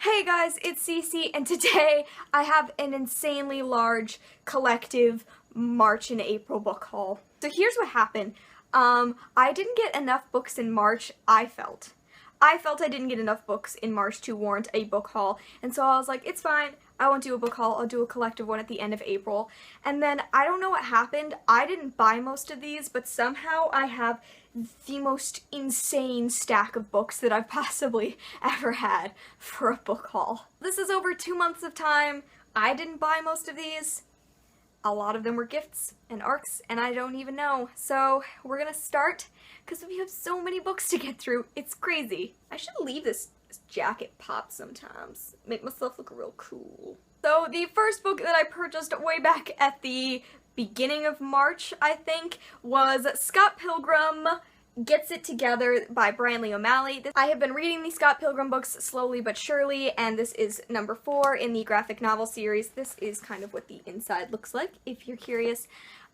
Hey guys, it's Cece, and today I have an insanely large collective March and April book haul. So here's what happened. I didn't get enough books in March, I felt I didn't get enough books in March to warrant a book haul, and so I was like, it's fine, I won't do a book haul, I'll do a collective one at the end of April. And then, I don't know what happened, I didn't buy most of these, but somehow I have the most insane stack of books that I've possibly ever had for a book haul. This is over 2 months of time. I didn't buy most of these. A lot of them were gifts and ARCs, and I don't even know. So we're gonna start, because we have so many books to get through. It's crazy. I should leave this jacket pop sometimes. Make myself look real cool. So the first book that I purchased way back at the beginning of March, I think, was Scott Pilgrim Gets It Together by Bryan O'Malley. I have been reading the Scott Pilgrim books slowly but surely, and this is number 4 in the graphic novel series. This is kind of what the inside looks like, if you're curious.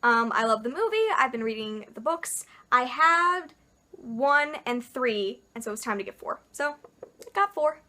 I love the movie, I've been reading the books. I had 1 and 3, and so it was time to get 4. So, I got 4.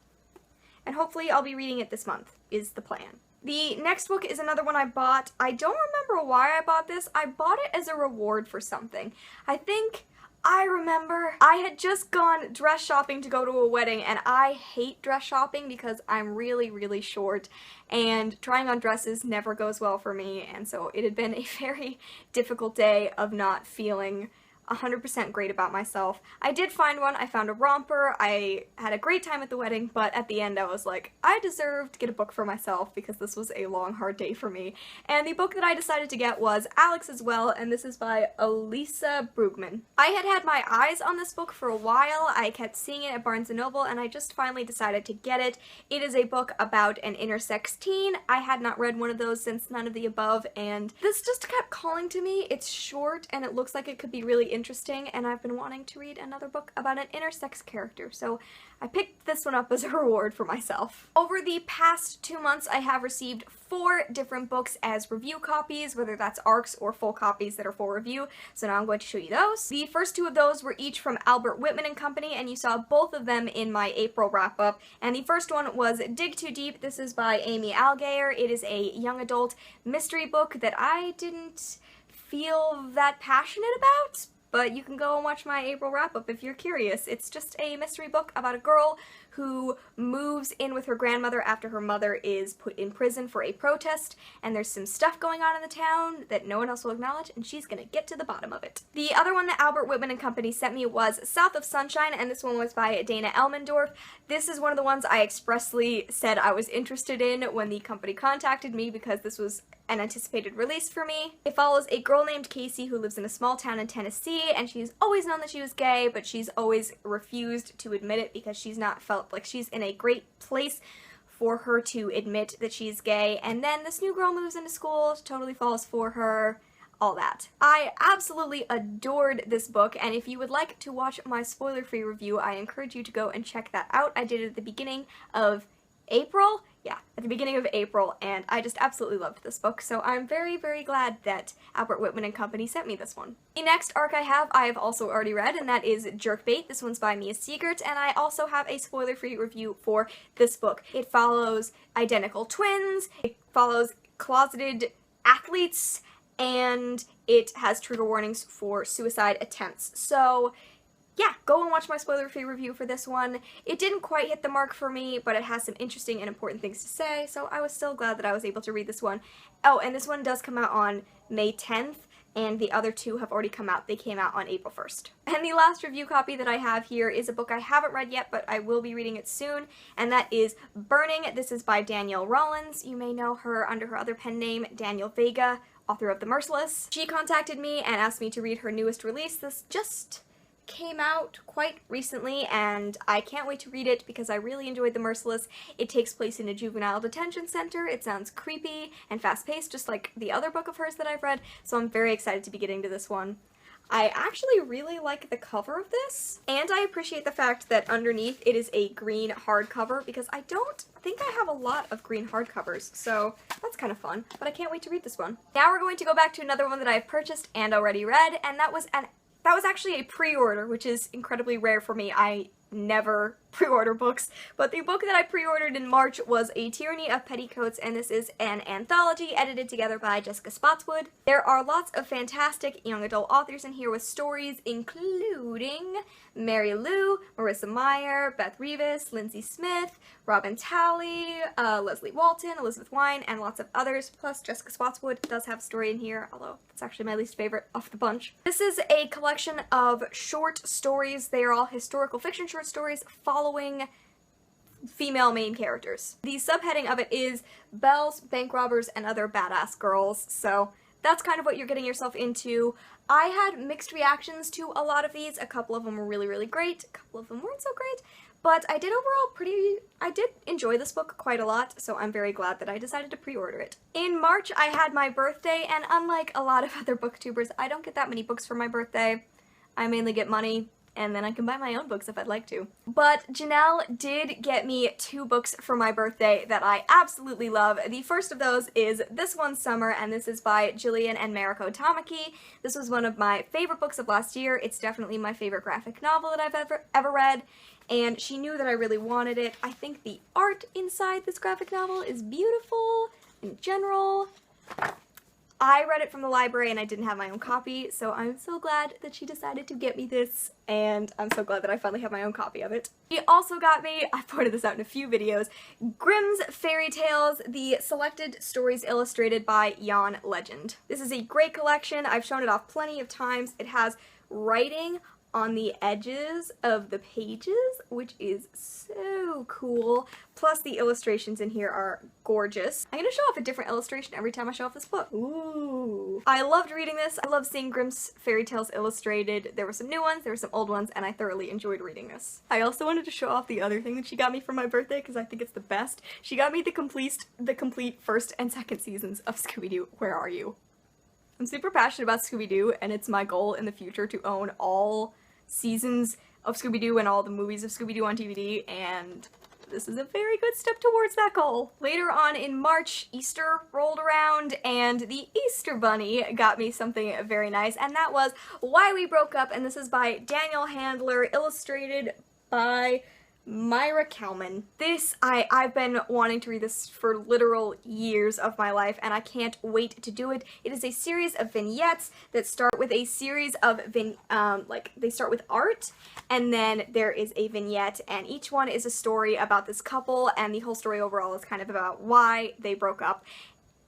And hopefully I'll be reading it this month, is the plan. The next book is another one I bought. I don't remember why I bought this. I bought it as a reward for something. I remember I had just gone dress shopping to go to a wedding, and I hate dress shopping because I'm really short and trying on dresses never goes well for me, and so it had been a very difficult day of not feeling 100% great about myself. I did find one. I found a romper. I had a great time at the wedding, but at the end I was like, I deserve to get a book for myself because this was a long, hard day for me. And the book that I decided to get was Alex as Well, and this is by Alyssa Brugman. I had my eyes on this book for a while. I kept seeing it at Barnes & Noble, and I just finally decided to get it. It is a book about an intersex teen. I had not read one of those since None of the Above, and this just kept calling to me. It's short, and it looks like it could be really interesting, and I've been wanting to read another book about an intersex character, so I picked this one up as a reward for myself. Over the past 2 months, I have received 4 different books as review copies, whether that's ARCs or full copies that are for review, so now I'm going to show you those. The first 2 of those were each from Albert Whitman and Company, and you saw both of them in my April wrap-up, and the first one was Dig Too Deep. This is by Amy Allgeyer. It is a young adult mystery book that I didn't feel that passionate about, but you can go and watch my April wrap-up if you're curious. It's just a mystery book about a girl who moves in with her grandmother after her mother is put in prison for a protest, and there's some stuff going on in the town that no one else will acknowledge, and she's gonna get to the bottom of it. The other one that Albert Whitman and Company sent me was South of Sunshine, and this one was by Dana Elmendorf. This is one of the ones I expressly said I was interested in when the company contacted me because this was an anticipated release for me. It follows a girl named Casey who lives in a small town in Tennessee, and she's always known that she was gay, but she's always refused to admit it because she's not felt like she's in a great place for her to admit that she's gay. And then this new girl moves into school, totally falls for her, all that. I absolutely adored this book, and if you would like to watch my spoiler-free review, I encourage you to go and check that out. I did it at the beginning of April. Yeah, at the beginning of April, and I just absolutely loved this book, so I'm very glad that Albert Whitman and Company sent me this one. The next ARC I have also already read, and that is Jerkbait. This one's by Mia Siegert, and I also have a spoiler-free review for this book. It follows identical twins, it follows closeted athletes, and it has trigger warnings for suicide attempts. So yeah, go and watch my spoiler-free review for this one. It didn't quite hit the mark for me, but it has some interesting and important things to say, so I was still glad that I was able to read this one. Oh, and this one does come out on May 10th, and the other 2 have already come out. They came out on April 1st. And the last review copy that I have here is a book I haven't read yet, but I will be reading it soon, and that is Burning. This is by Danielle Rollins. You may know her under her other pen name, Daniel Vega, author of The Merciless. She contacted me and asked me to read her newest release. This just came out quite recently, and I can't wait to read it because I really enjoyed The Merciless. It takes place in a juvenile detention center. It sounds creepy and fast-paced, just like the other book of hers that I've read, so I'm very excited to be getting to this one. I actually really like the cover of this, and I appreciate the fact that underneath it is a green hardcover because I don't think I have a lot of green hardcovers, so that's kind of fun, but I can't wait to read this one. Now we're going to go back to another one that I've purchased and already read, and that was actually a pre-order, which is incredibly rare for me. I never pre-order books, but the book that I pre-ordered in March was A Tyranny of Petticoats, and this is an anthology edited together by Jessica Spotswood. There are lots of fantastic young adult authors in here with stories including Mary Lou, Marissa Meyer, Beth Revis, Lindsay Smith, Robin Talley, Leslie Walton, Elizabeth Wine, and lots of others. Plus, Jessica Spotswood does have a story in here, although it's actually my least favorite of the bunch. This is a collection of short stories. They are all historical fiction short stories following female main characters. The subheading of it is Belles, Bank Robbers, and Other Badass Girls, so that's kind of what you're getting yourself into. I had mixed reactions to a lot of these. A couple of them were really, really great. A couple of them weren't so great. But I did enjoy this book quite a lot, so I'm very glad that I decided to pre-order it. In March, I had my birthday, and unlike a lot of other booktubers, I don't get that many books for my birthday. I mainly get money, and then I can buy my own books if I'd like to. But Janelle did get me 2 books for my birthday that I absolutely love. The first of those is This One Summer, and this is by Jillian and Mariko Tamaki. This was one of my favorite books of last year. It's definitely my favorite graphic novel that I've ever read, and she knew that I really wanted it. I think the art inside this graphic novel is beautiful in general. I read it from the library and I didn't have my own copy, so I'm so glad that she decided to get me this, and I'm so glad that I finally have my own copy of it. She also got me, I've pointed this out in a few videos, Grimm's Fairy Tales, the selected stories illustrated by Yann Legend. This is a great collection. I've shown it off plenty of times. It has writing on the edges of the pages, which is so cool. Plus the illustrations in here are gorgeous. I'm gonna show off a different illustration every time I show off this book. Ooh. I loved reading this. I love seeing Grimm's Fairy Tales illustrated. There were some new ones, there were some old ones, and I thoroughly enjoyed reading this. I also wanted to show off the other thing that she got me for my birthday because I think it's the best. She got me the complete first and second seasons of Scooby-Doo, Where Are You? I'm super passionate about Scooby-Doo, and it's my goal in the future to own all seasons of Scooby-Doo and all the movies of Scooby-Doo on DVD, and this is a very good step towards that goal. Later on in March, Easter rolled around, and the Easter Bunny got me something very nice, and that was Why We Broke Up, and this is by Danielle Handler, illustrated by Maira Kalman. I've been wanting to read this for literal years of my life, and I can't wait to do it. It is a series of vignettes that start with a series of they start with art, and then there is a vignette, and each one is a story about this couple, and the whole story overall is kind of about why they broke up.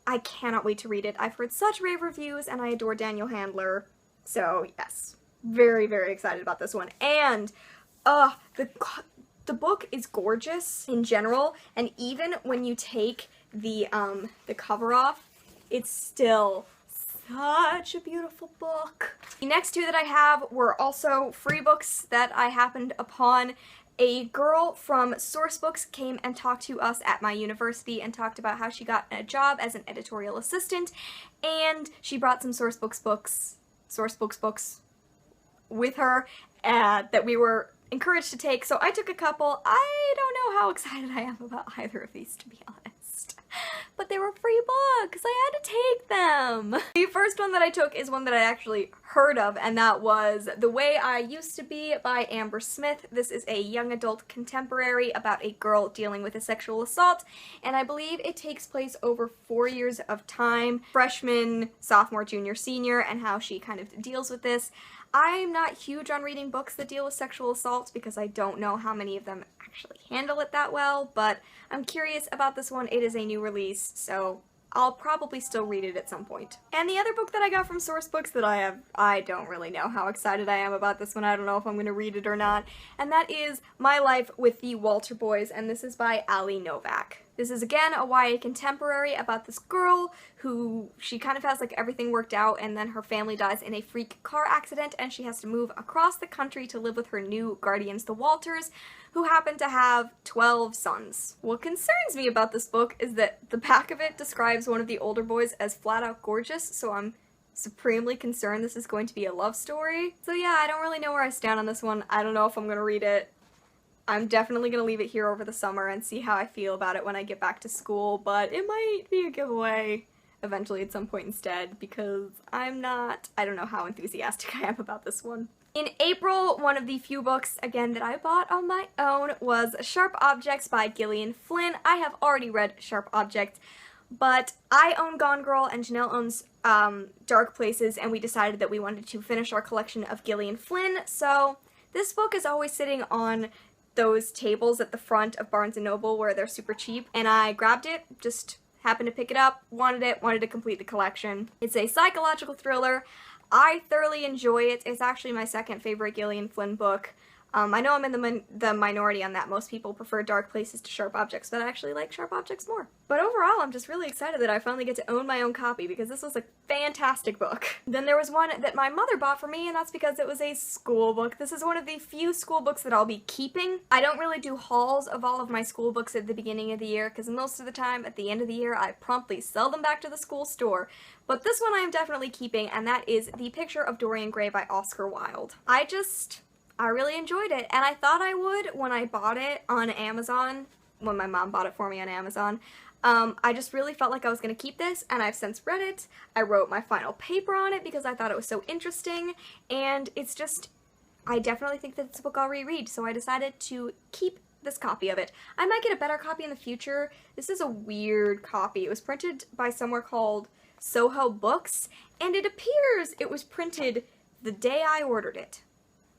I cannot wait to read it. I've heard such rave reviews, and I adore Danielle Handler, so yes, very, very excited about this one. And the book is gorgeous in general, and even when you take the cover off, it's still such a beautiful book. The next 2 that I have were also free books that I happened upon. A girl from Sourcebooks came and talked to us at my university and talked about how she got a job as an editorial assistant, and she brought some Sourcebooks books with her that we were encouraged to take, so I took a couple. I don't know how excited I am about either of these, to be honest. But they were free books, I had to take them! The first one that I took is one that I actually heard of, and that was The Way I Used to Be by Amber Smith. This is a young adult contemporary about a girl dealing with a sexual assault, and I believe it takes place over 4 years of time, freshman, sophomore, junior, senior, and how she kind of deals with this. I'm not huge on reading books that deal with sexual assault because I don't know how many of them actually handle it that well, but I'm curious about this one. It is a new release, so I'll probably still read it at some point. And the other book that I got from Sourcebooks that I don't really know how excited I am about this one. I don't know if I'm going to read it or not, and that is My Life with the Walter Boys, and this is by Novak. This is again a YA contemporary about this girl who she kind of has like everything worked out, and then her family dies in a freak car accident and she has to move across the country to live with her new guardians, the Walters, who happen to have 12 sons. What concerns me about this book is that the back of it describes one of the older boys as flat out gorgeous, so I'm supremely concerned this is going to be a love story. So yeah, I don't really know where I stand on this one. I don't know if I'm gonna read it. I'm definitely going to leave it here over the summer and see how I feel about it when I get back to school, but it might be a giveaway eventually at some point instead, because I don't know how enthusiastic I am about this one. In April, one of the few books, again, that I bought on my own was Sharp Objects by Gillian Flynn. I have already read Sharp Objects, but I own Gone Girl and Janelle owns Dark Places, and we decided that we wanted to finish our collection of Gillian Flynn, so this book is always sitting on those tables at the front of Barnes & Noble where they're super cheap, and I grabbed it, just happened to pick it up, wanted to complete the collection. It's a psychological thriller. I thoroughly enjoy it. It's actually my second favorite Gillian Flynn book. I know I'm in the minority on that. Most people prefer Dark Places to Sharp Objects, but I actually like Sharp Objects more. But overall, I'm just really excited that I finally get to own my own copy because this was a fantastic book. Then there was one that my mother bought for me, and that's because it was a school book. This is one of the few school books that I'll be keeping. I don't really do hauls of all of my school books at the beginning of the year because most of the time at the end of the year I promptly sell them back to the school store. But this one I am definitely keeping, and that is The Picture of Dorian Gray by Oscar Wilde. I really enjoyed it, and I thought I would when I bought it on Amazon, when my mom bought it for me on Amazon. I just really felt like I was going to keep this, and I've since read it. I wrote my final paper on it because I thought it was so interesting, and it's just, I definitely think that it's a book I'll reread, so I decided to keep this copy of it. I might get a better copy in the future. This is a weird copy. It was printed by somewhere called Soho Books, and it appears it was printed the day I ordered it.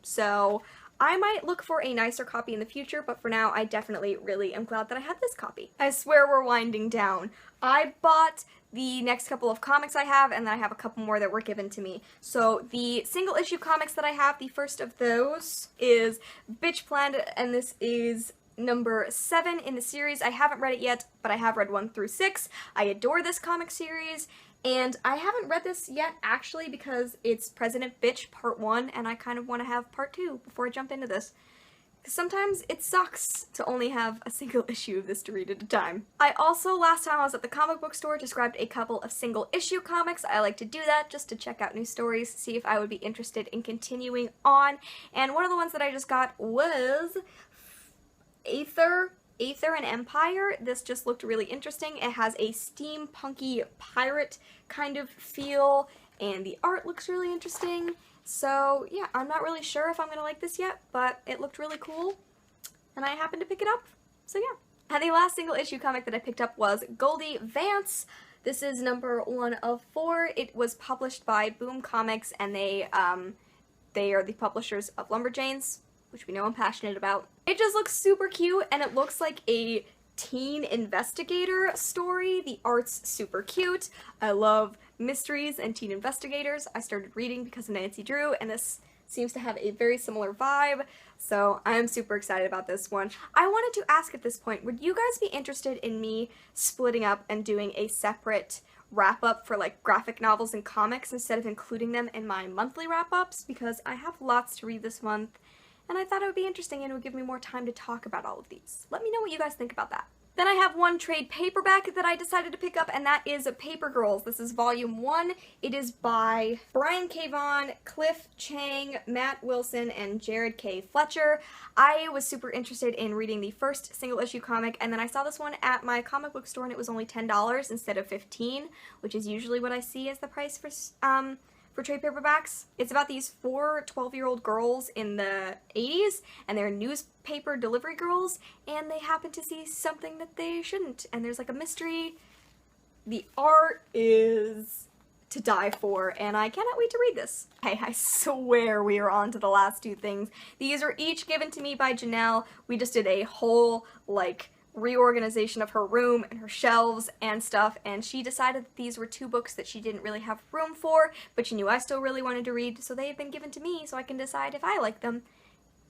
So I might look for a nicer copy in the future, but for now I definitely really am glad that I have this copy. I swear we're winding down. I bought the next couple of comics I have, and then I have a couple more that were given to me. So the single issue comics that I have, the first of those is Bitch Planet, and this is number 7 in the series. I haven't read it yet, but I have read 1 through 6. I adore this comic series. And I haven't read this yet, actually, because it's President Bitch Part 1, and I kind of want to have Part 2 before I jump into this. Because sometimes it sucks to only have a single issue of this to read at a time. I also, last time I was at the comic book store, just grabbed a couple of single issue comics. I like to do that just to check out new stories, see if I would be interested in continuing on. And one of the ones that I just got was Aether and Empire. This just looked really interesting. It has a steampunky pirate kind of feel, and the art looks really interesting. So yeah, I'm not really sure if I'm gonna like this yet, but it looked really cool, and I happened to pick it up. So yeah. And the last single issue comic that I picked up was Goldie Vance. This is number 1 of 4. It was published by Boom Comics, and they are the publishers of Lumberjanes, which we know I'm passionate about. It just looks super cute, and it looks like a teen investigator story. The art's super cute. I love mysteries and teen investigators. I started reading because of Nancy Drew, and this seems to have a very similar vibe, so I'm super excited about this one. I wanted to ask at this point, would you guys be interested in me splitting up and doing a separate wrap-up for like graphic novels and comics instead of including them in my monthly wrap-ups? Because I have lots to read this month, and I thought it would be interesting and it would give me more time to talk about all of these. Let me know what you guys think about that. Then I have one trade paperback that I decided to pick up, and that is Paper Girls. This is volume 1. It is by Bryan K. Vaughan, Cliff Chang, Matt Wilson, and Jared K. Fletcher. I was super interested in reading the first single issue comic, and then I saw this one at my comic book store and it was only $10 instead of $15, which is usually what I see as the price for trade paperbacks. It's about these 4 12-year-old girls in the 80s, and they're newspaper delivery girls, and they happen to see something that they shouldn't, and there's like a mystery. The art is to die for, and I cannot wait to read this. Hey, I swear we are on to the last 2 things. These are each given to me by Janelle. We just did a whole, like, reorganization of her room and her shelves and stuff, and she decided that these were 2 books that she didn't really have room for, but she knew I still really wanted to read, so they've been given to me so I can decide if I like them.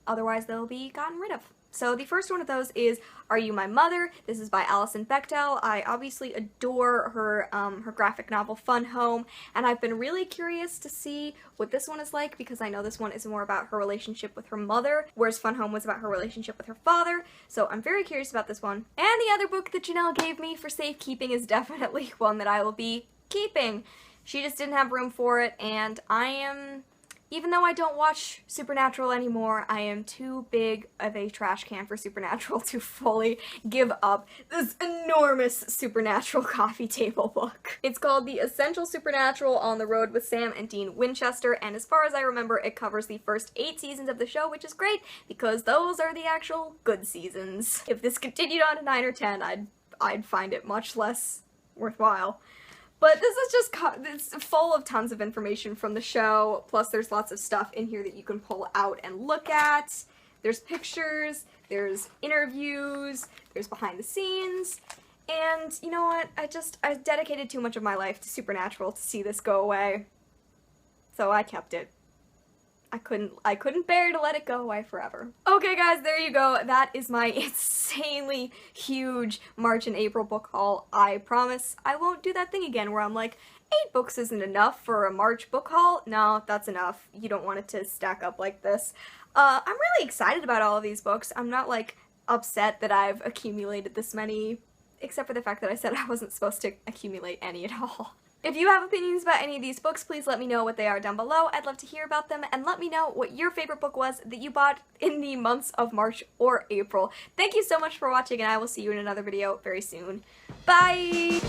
Otherwise they'll be gotten rid of. So the first one of those is Are You My Mother? This is by Alison Bechdel. I obviously adore her her graphic novel Fun Home, and I've been really curious to see what this one is like because I know this one is more about her relationship with her mother, whereas Fun Home was about her relationship with her father, so I'm very curious about this one. And the other book that Janelle gave me for safekeeping is definitely one that I will be keeping. She just didn't have room for it, and I am Even though I don't watch Supernatural anymore, I am too big of a trash can for Supernatural to fully give up this enormous Supernatural coffee table book. It's called The Essential Supernatural on the Road with Sam and Dean Winchester, and as far as I remember, it covers the first 8 seasons of the show, which is great because those are the actual good seasons. If this continued on to 9 or 10, I'd find it much less worthwhile. But this is just, it's full of tons of information from the show, plus there's lots of stuff in here that you can pull out and look at. There's pictures, there's interviews, there's behind the scenes, and you know what, I dedicated too much of my life to Supernatural to see this go away, so I kept it. I couldn't bear to let it go away forever. Okay guys, there you go. That is my insanely huge March and April book haul. I promise I won't do that thing again where I'm like, 8 books isn't enough for a March book haul. No, that's enough. You don't want it to stack up like this. I'm really excited about all of these books. I'm not like upset that I've accumulated this many, except for the fact that I said I wasn't supposed to accumulate any at all. If you have opinions about any of these books, please let me know what they are down below. I'd love to hear about them, and let me know what your favorite book was that you bought in the months of March or April. Thank you so much for watching, and I will see you in another video very soon. Bye!